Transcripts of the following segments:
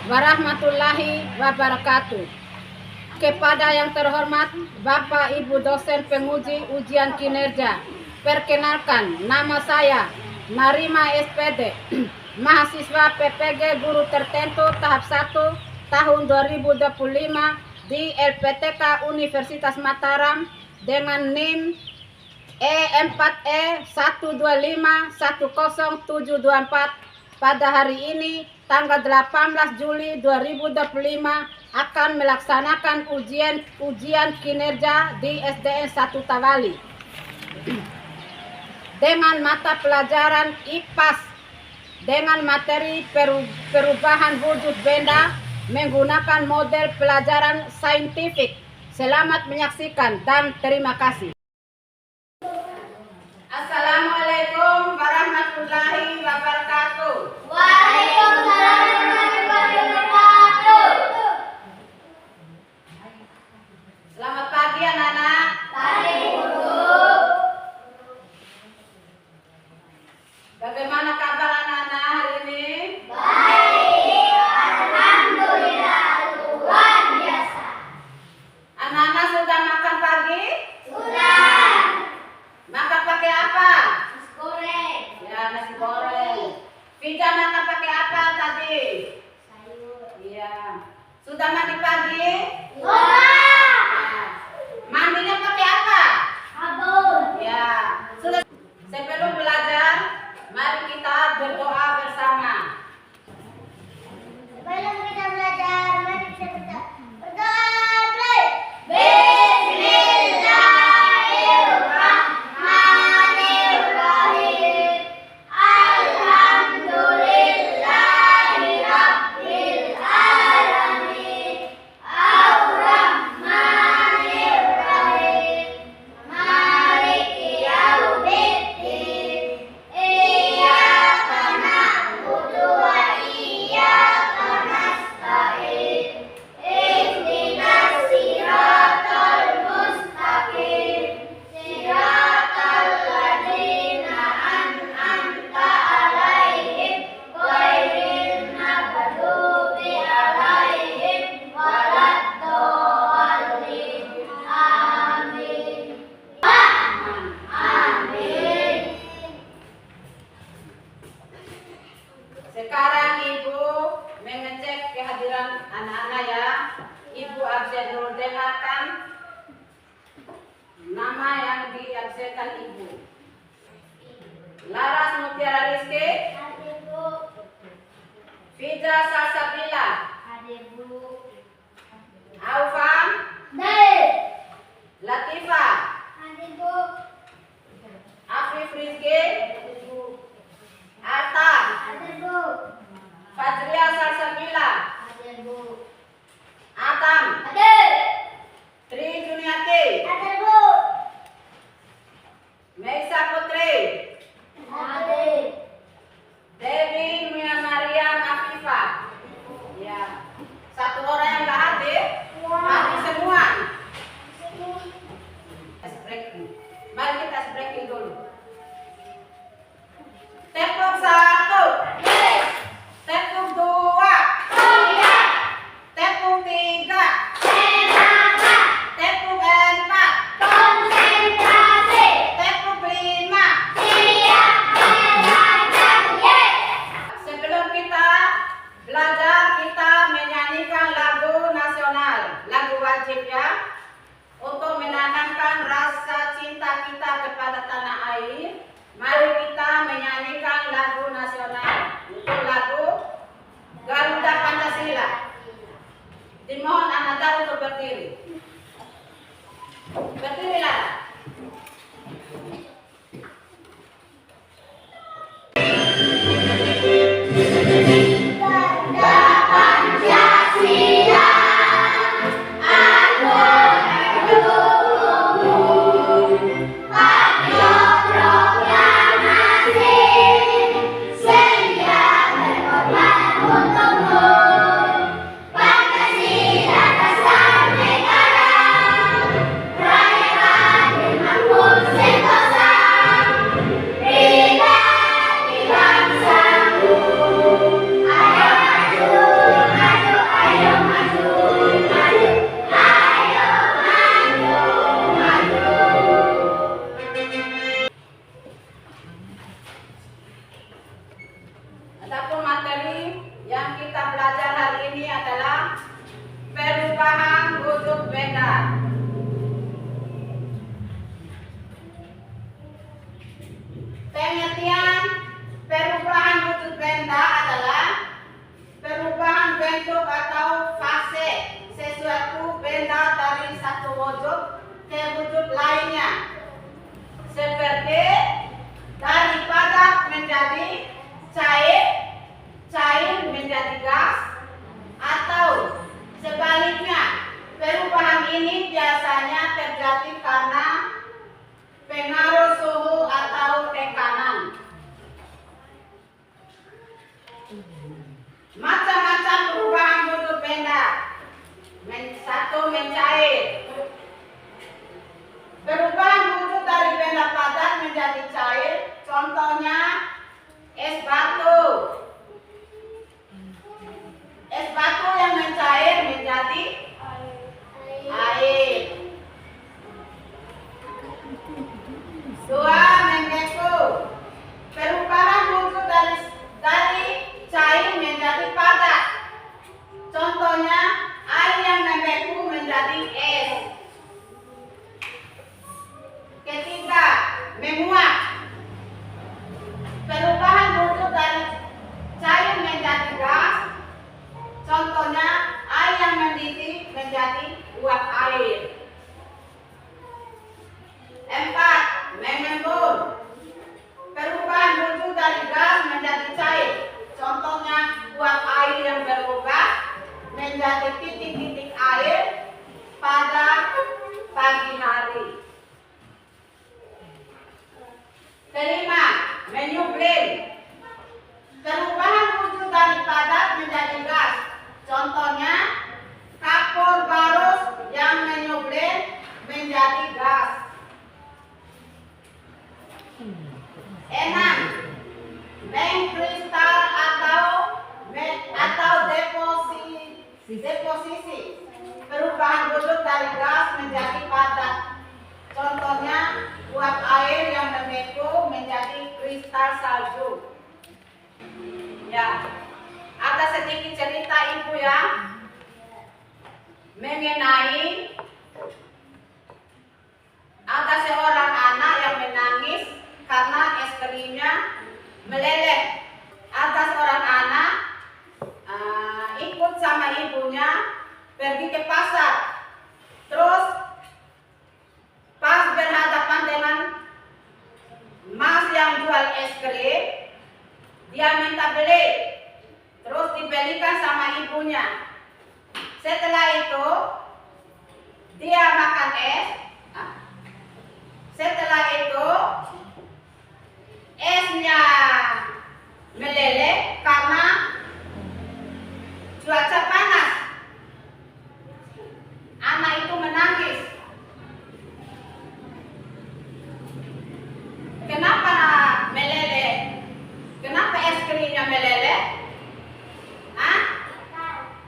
warahmatullahi wabarakatuh. Kepada yang terhormat Bapak Ibu dosen penguji ujian kinerja, perkenalkan nama saya Narima SPD, mahasiswa PPG Guru Tertentu tahap 1 tahun 2025 di LPTK Universitas Mataram dengan NIM E4E1251074. Pada hari ini tanggal 18 Juli 2025 akan melaksanakan ujian kinerja di SDN 1 Tawali dengan mata pelajaran IPAS dengan materi perubahan wujud benda menggunakan model pelajaran saintifik. Selamat menyaksikan dan terima kasih. Assalamualaikum warahmatullahi wabarakatuh. Waalaikumsalam warahmatullahi wabarakatuh. Selamat pagi anak-anak. Pagi Guru. Bagaimana kabar anak-anak hari ini? Baik, alhamdulillah luar biasa. Anak-anak sudah makan pagi? Sudah. Makan pakai apa? Nasi goreng. Ya, nasi goreng. Fija makan pakai apa tadi? Sayur. Iya. Sudah mandi pagi? Sudah. Ya. Mandinya pakai apa? Sabun. Ya. Sudah. Sebelum belajar, mari kita berdoa bersama. Sebelum kita belajar, mari kita berdoa. Berdoa. Bismillahirrahmanirrahim. Alhamdulillahirabbil alamin. Ar-Rahmanirrahim. Maliki yaumiddin. Iyyaka na'budu wa iyyaka nasta'in. Ihdinas siratal mustaqim. Siratal ladzina an'amta 'alaihim ghairil maghdubi 'alaihim waladdallin. Amin. Amin. Sekarang Ibu mengecek kehadiran anak-anak ya. Ibu absen dulu, dengarkan nama yang diabsenkan Ibu. Laras Mutiara Rizky, Hadir Bu. Fija Salsabila, Hadir Bu. Aufam, Hadir. Latifa, Hadir Bu. Afif Rizky, Arta, Hadir Bu. Fajria Salsabila, Hadir Bu. Atam, Hadir. Tri Juniati, Hadir Bu. Meisa Putri, Hadir. Dewi Mia Mariam Afifa. Ya. Satu orang yang nggak hadir, hadir semua. Ice breaking. Mari kita ice breaking dulu. Tepuk 1, Hadir. tepuk 2, Hadir. bentuk atau fase sesuatu benda dari satu wujud ke wujud lainnya. Seperti dari padat menjadi cair, cair menjadi gas, atau sebaliknya. Perubahan ini biasanya terjadi karena pengaruh suhu atau tekanan. Macam-macam perubahan wujud benda. Satu, mencair. Perubahan wujud dari benda padat menjadi cair, contohnya es batu. Es batu yang mencair menjadi air. Dua, membeku. Perubahan wujud dari cair menjadi padat. Contohnya air yang membeku menjadi es. Ketiga, menguap. Perubahan wujud dari cair menjadi gas. Contohnya air yang mendidih menjadi uap air. Empat, mengembun. Perubahan wujud dari gas menjadi cair. Contohnya uap air yang berubah menjadi titik-titik air pada pagi hari. Kelima, menyublim. Perubahan wujud dari padat menjadi gas. Contohnya kapur barus yang menyublim menjadi gas. Enam, mengkristal atau deposisi. Perubahan wujud dari gas menjadi padat. Contohnya uap air yang membeku menjadi kristal salju. Ya, ada sedikit cerita ibu ya mengenai ada seorang anak yang menangis karena es krimnya meleleh. Ada seorang anak ikut sama ibunya pergi ke pasar. Terus pas berhadapan dengan mas yang jual es krim, dia minta beli. Terus dibelikan sama ibunya. Setelah itu dia makan es. Setelah itu esnya meleleh karena cuaca panas. Anak itu menangis. Kenapa meleleh? Kenapa es krimnya meleleh?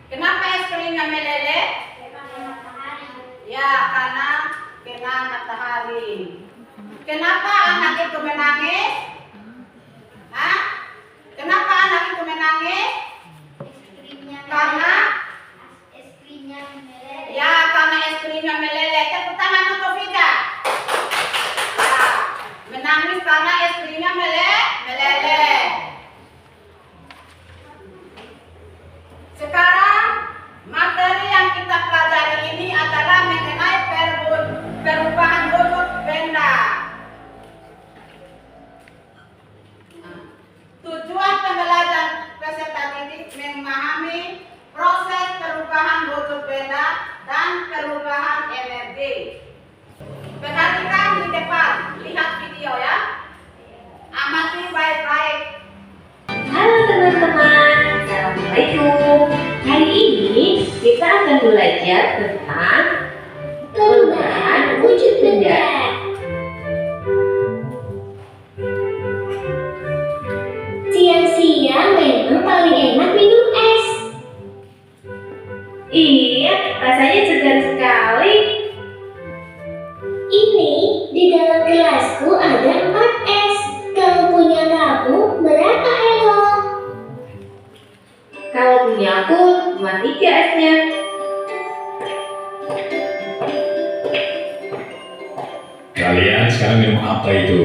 Kenapa es krimnya meleleh? Ya, karena kena matahari. Kenapa anak itu menangis? Kenapa anak itu menangis? Karena es krimnya meleleh. ya, karena es krimnya meleleh. Tepuk tangan untuk Vida. Ya, menangis karena es krimnya meleleh. Sekarang materi yang kita pelajari ini adalah mengenai perubahan wujud benda. Tujuan pembelajaran peserta didik memahami proses perubahan wujud benda dan perubahan energi. Perhatikan di depan, lihat video ya. Amati baik-baik. Halo teman-teman, Assalamualaikum. Hari ini kita akan belajar tentang perubahan wujud benda. Siang-siang memang paling enak minum es. Iya, rasanya segar sekali. Ini di dalam gelasku ada 4 es. Kalau punya kamu berapa, Elo? Kalau punya aku cuma 3 esnya. Kalian sekarang minum apa itu?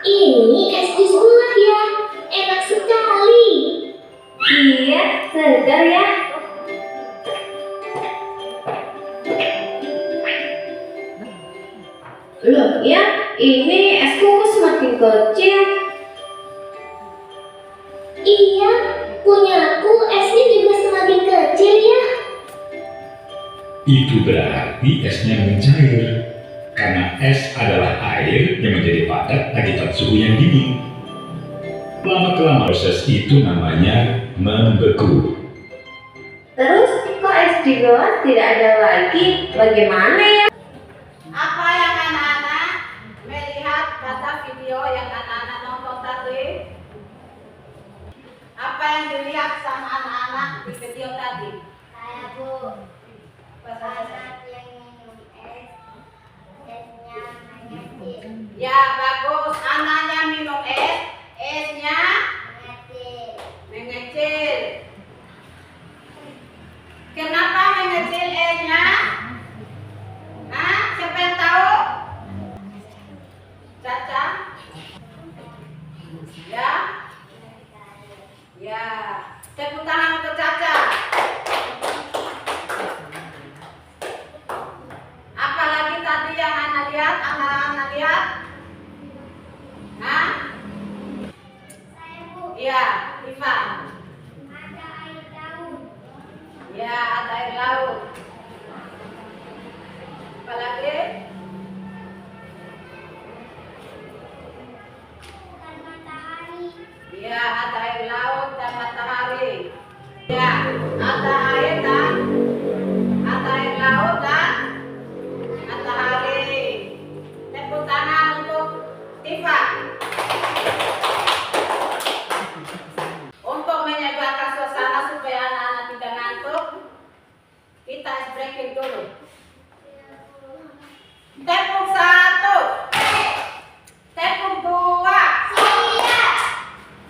Ini es jus buah ya. Enak sekali. Iya, segar ya. Loh ya, ini esku kok semakin kecil. Iya, punyaku esnya juga semakin kecil ya. Itu berarti esnya mencair. Karena es adalah air yang menjadi padat akibat suhu yang dingin. Lama-kelamaan proses itu namanya membeku. Terus kok es di bawah tidak ada lagi? Bagaimana ya? Apa yang anak-anak melihat pada video yang anak-anak nonton tadi? Apa yang dilihat sama anak-anak di video tadi? Saya Bu, anak yang minum esnya mengecil. Ya bagus, anaknya minum es, esnya mengecil. Kenapa mengecil esnya? Hah? Siapa yang tahu? Caca? Ya? Ya. Tepuk tangan untuk Caca. Apalagi tadi yang anak lihat, anak-anak lihat? Hah? Saya Bu, Iya, Iva. ada air daun. Ya, ada air laut. Apalagi? Dan matahari. Ya, ada air laut dan matahari. Ya, ada air dan ada air laut dan matahari. Tepuk tangan untuk Tifa. Untuk menyegarkan suasana supaya anak-anak tidak ngantuk, kita ice breaking dulu. Tepuk 1, tepuk 2,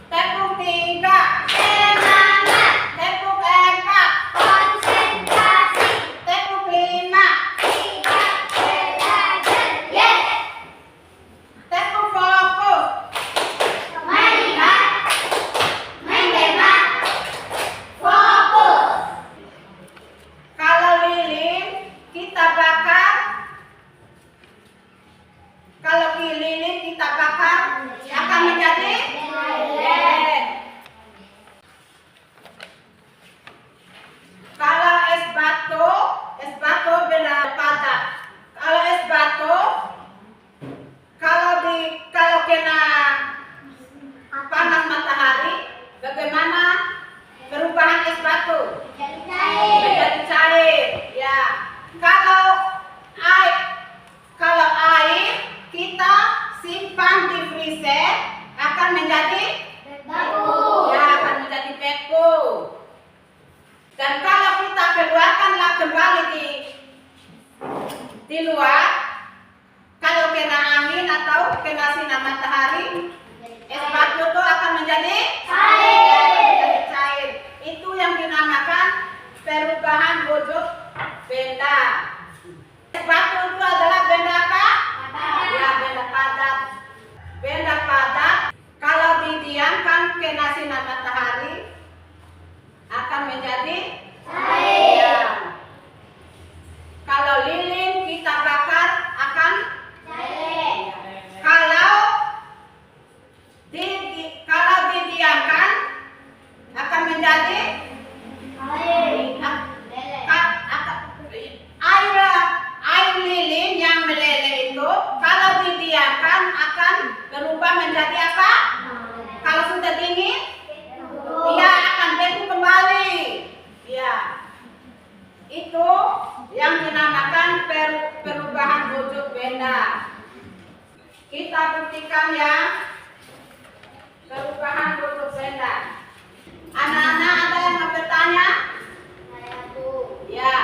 tepuk 3, Semangat, tepuk 4, konsentrasi, tepuk 5, tidak belajar. Yes, tepuk fokus. melihat, mendemak, fokus. Kalau lilin kita bakar, kalau lilin kita bakar akan menjadi lilin. Kalau es batu beda padat. Kalau es batu, kalau kena panas matahari, bagaimana perubahan es batu? Jadi cair. Menjadi cair. Ya. Kalau air kita simpan di freezer akan menjadi Beku. ya akan menjadi beku. Dan kalau kita keluarkanlah kembali di luar, kalau kena angin atau kena sinar matahari, es batu itu akan menjadi Cair. ya, menjadi cair. Itu yang dinamakan perubahan wujud benda. Es batu itu adalah benda apa? Ya, benda padat. Benda padat kalau didiamkan kena sinar matahari akan menjadi Cair. ya. Kalau lilin kita bakar akan Cair. kalau didiamkan akan menjadi Cair. air lilin yang meleleh itu kalau didiamkan akan berubah menjadi apa? Kalau sudah dingin, dia akan beku kembali. Ya, itu yang dinamakan perubahan wujud benda. Kita buktikan ya perubahan wujud benda. Anak-anak ada yang mau bertanya? Saya Bu. Ya.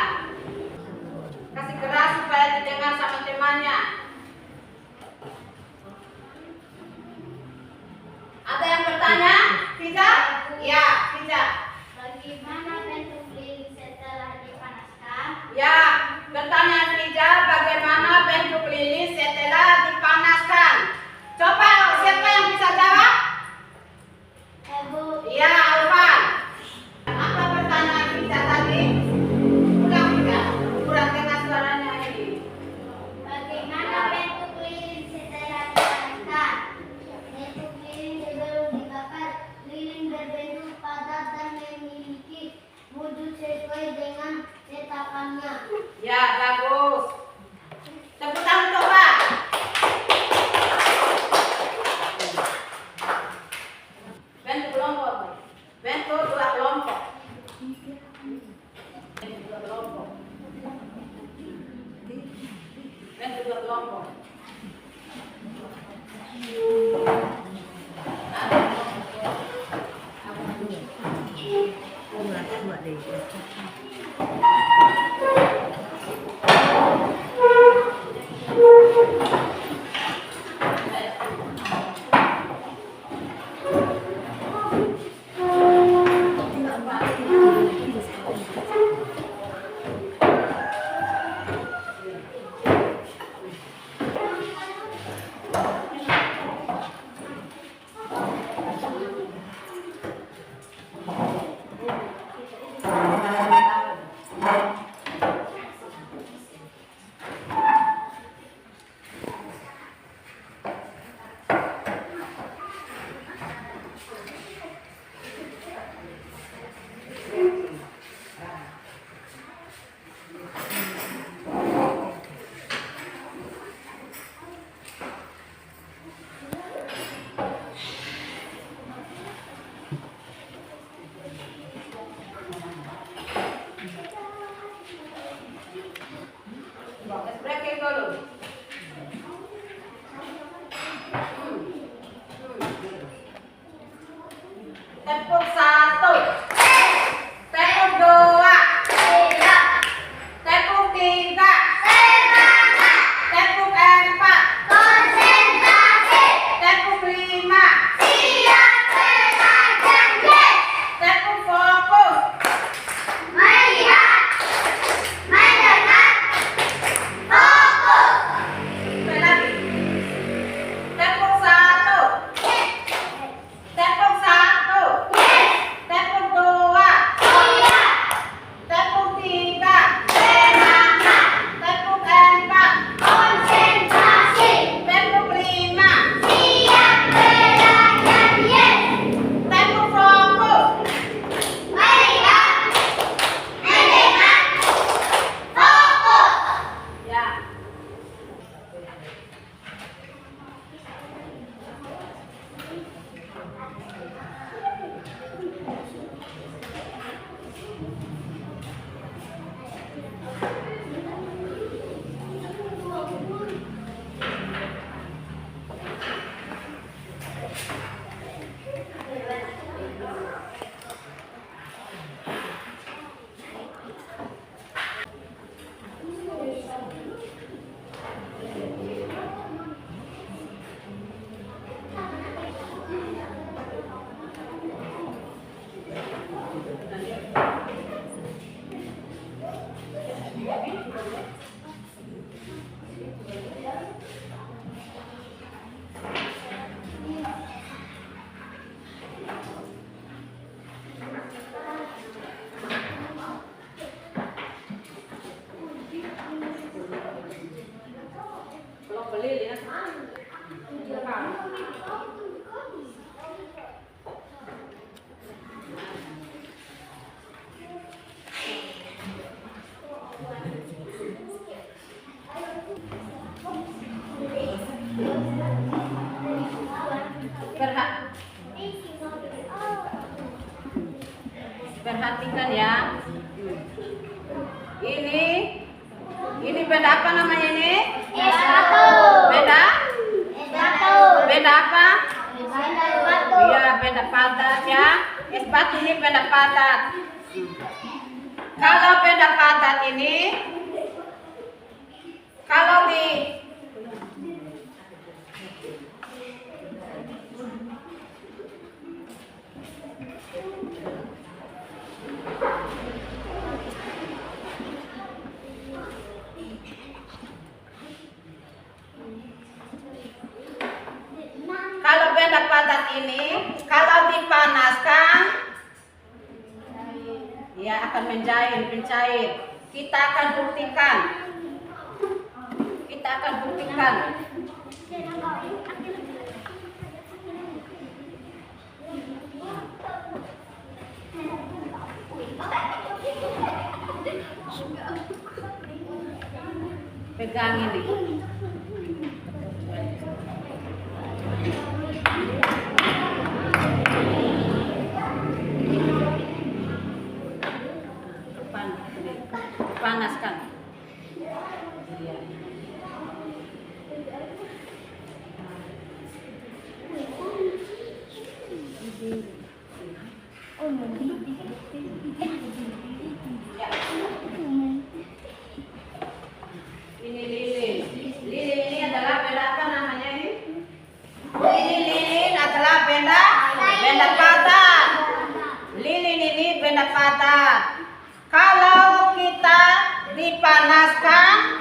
Kasih keras supaya didengar sama temannya. Ada yang bertanya? Fiza? Ya, Fiza. Bagaimana bentuk lilin setelah dipanaskan? Ya, bertanya Fiza, bagaimana bentuk lilin setelah dipanaskan? Coba siapa yang bisa jawab? Bu. Ya, Alvan. Apa sesuai dengan cetakannya. Ya, bagus. Tepuk tangan coba. Bentuk kelompok. Bentuk dua kelompok. Bentuk dua kelompok. Bentuk dua kelompok. Breaking dulu. Tepuk satu. Tepuk dua. Tepuk tiga. Tepuk empat. Tepuk lima. Tepuk fokus. Sekali lagi. Tepuk satu. Tepuk satu. Tepuk dua. Tepuk tiga. Tepuk empat. Tepuk lima. Tepuk fokus. Ya. Belum beli ya. Perhatikan ya. Ini benda apa namanya ini? Benda? Benda apa? Iya, benda padat ya. Es batu ini benda padat. Kalau benda padat ini, kalau di kalau benda padat ini, kalau dipanaskan, ya akan mencair. Kita akan buktikan. Pegang ini. Panaskan. Ini lilin. Lilin ini adalah benda apa namanya ini? Ini lilin adalah benda padat. Lilin ini benda padat. Kalau kita dipanaskan,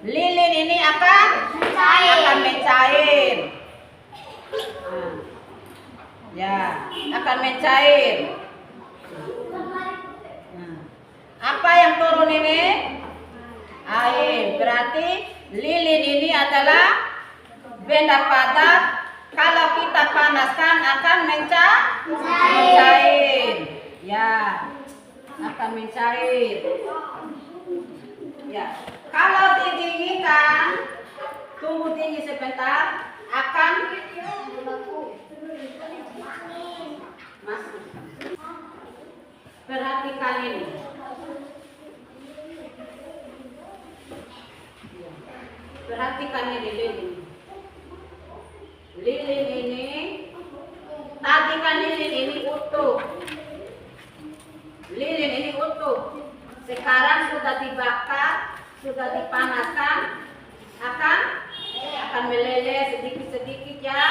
lilin ini akan mencair. Ya, akan mencair. Apa yang turun ini? Air. Berarti lilin ini adalah benda padat. Kalau kita panaskan akan mencair. Ya, akan mencair. Ya, kalau didinginkan, tunggu dingin sebentar, akan masuk. Perhatikan ini. Perhatikan ini lilin. Lilin ini, tadi kan lilin ini utuh. Lilin ini utuh. Sekarang sudah dibakar, sudah dipanaskan, akan meleleh sedikit-sedikit ya.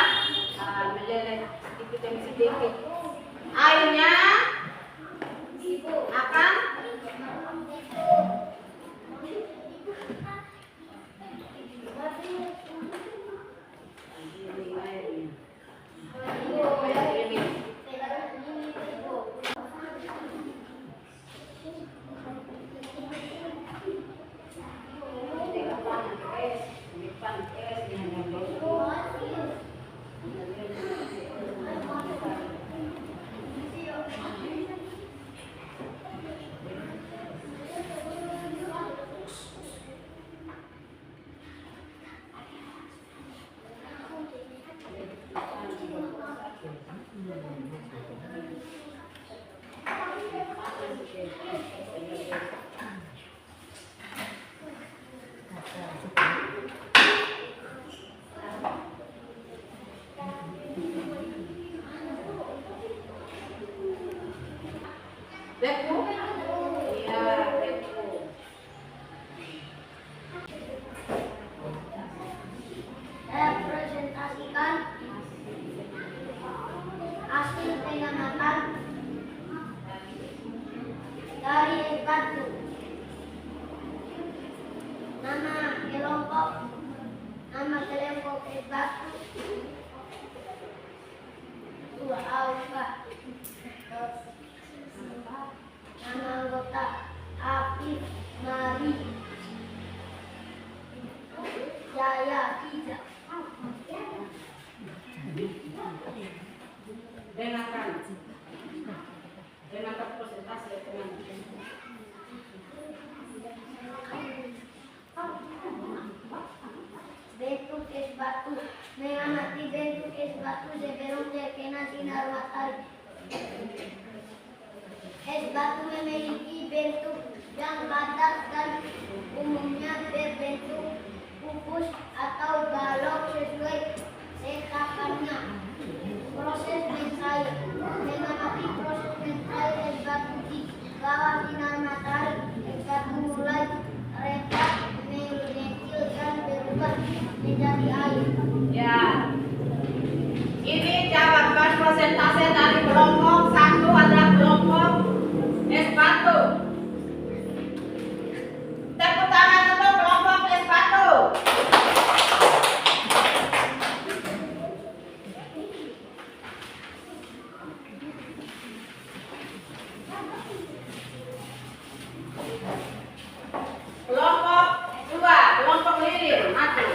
Meleleh sedikit demi sedikit. Airnya akan beku. Iya, beku. Saya presentasikan hasil pengamatan dari es batu. Nama kelompok es batu dua alfa. Nama anggota Afif Mari Jaya Kiza. Dengarkan presentasi ya teman-teman. Bentuk es batu. Mengamati bentuk es batu sebelum terkena sinar matahari. Es batu memiliki bentuk yang padat dan umumnya berbentuk kupus atau balok sesuai cetakannya. Proses mencair. Mengamati proses mencair es batu di bawah sinar matahari. Es batu mulai retak, mengecil dan berubah menjadi air. Ya. Ini jawaban persentase dari kelompok 1 adalah kelompok es batu. Tepuk tangan untuk kelompok es batu. Kelompok 2, kelompok lilin, maju.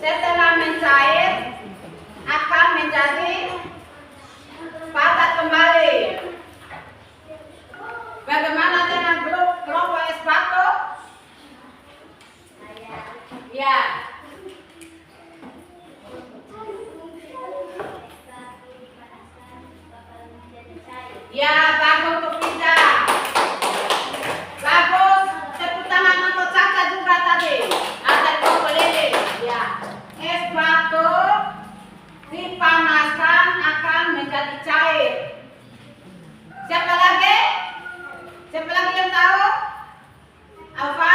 setelah mencair akan menjadi padat kembali. Bagaimana dengan kelompok es batu? Ya. Ya, bagus untuk Pinda. Bagus. Tepuk tangan untuk Caca juga tadi. Ada kelompok lele. Ya. Es batu dipanaskan akan menjadi cair. Siapa lagi? Siapa lagi yang tahu? Apa?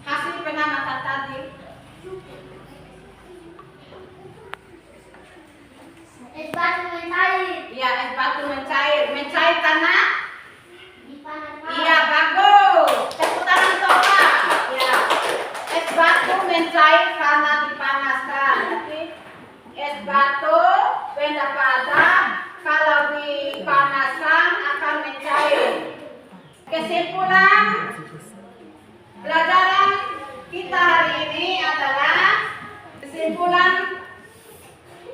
Hasil pengamatan tadi. Es batu mencair. Iya, es batu mencair. Mencair karena? Dipanaskan. Iya, bagus. Tepuk tangan Toka. Ya. Es batu mencair karena dipanaskan. Jadi es batu benda padat kalau dipanaskan akan mencair. Kesimpulan pelajaran kita hari ini adalah kesimpulan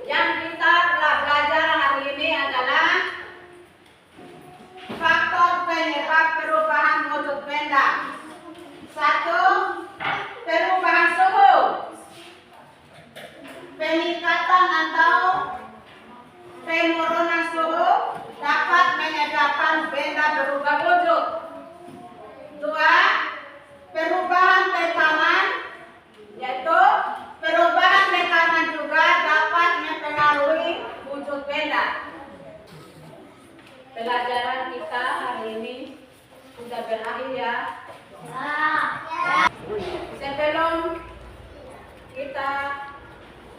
yang kita telah belajar hari ini adalah faktor penyebab perubahan wujud benda. 1. Perubahan suhu. Peningkatan atau penurunan suhu dapat menyebabkan benda berubah wujud. 2. Perubahan tekanan, yaitu perubahan tekanan juga dapat mempengaruhi wujud benda. Pelajaran kita hari ini sudah berakhir ya. Sebelum kita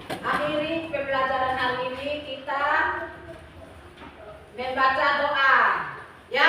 akhiri pembelajaran hari ini, kita membaca doa. Ya.